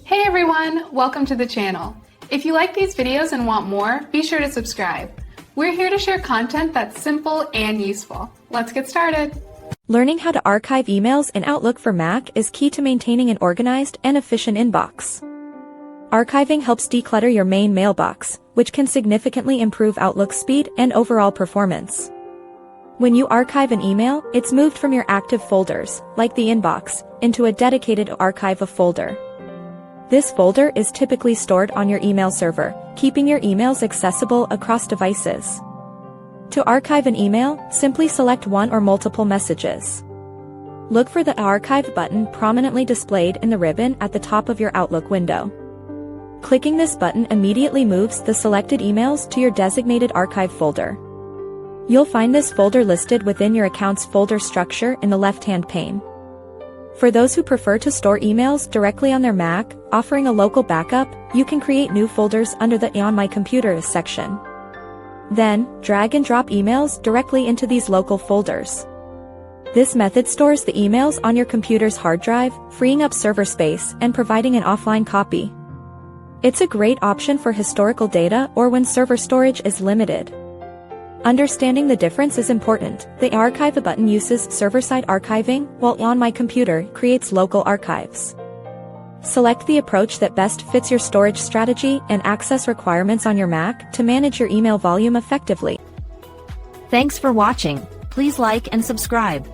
Hey everyone, welcome to the channel. If you like these videos and want more, be sure to subscribe. We're here to share content that's simple and useful. Let's get started. Learning how to archive emails in Outlook for Mac is key to maintaining an organized and efficient inbox. Archiving helps declutter your main mailbox, which can significantly improve Outlook's speed and overall performance. When you archive an email, it's moved from your active folders, like the inbox, into a dedicated archive folder. This folder is typically stored on your email server, keeping your emails accessible across devices. To archive an email, simply select one or multiple messages. Look for the Archive button prominently displayed in the ribbon at the top of your Outlook window. Clicking this button immediately moves the selected emails to your designated archive folder. You'll find this folder listed within your account's folder structure in the left-hand pane. For those who prefer to store emails directly on their Mac, offering a local backup, you can create new folders under the On My Computer section. Then, drag and drop emails directly into these local folders. This method stores the emails on your computer's hard drive, freeing up server space and providing an offline copy. It's a great option for historical data or when server storage is limited. Understanding the difference is important. The Archive button uses server-side archiving, while On My Computer creates local archives. Select the approach that best fits your storage strategy and access requirements on your Mac to manage your email volume effectively. Thanks for watching. Please like and subscribe.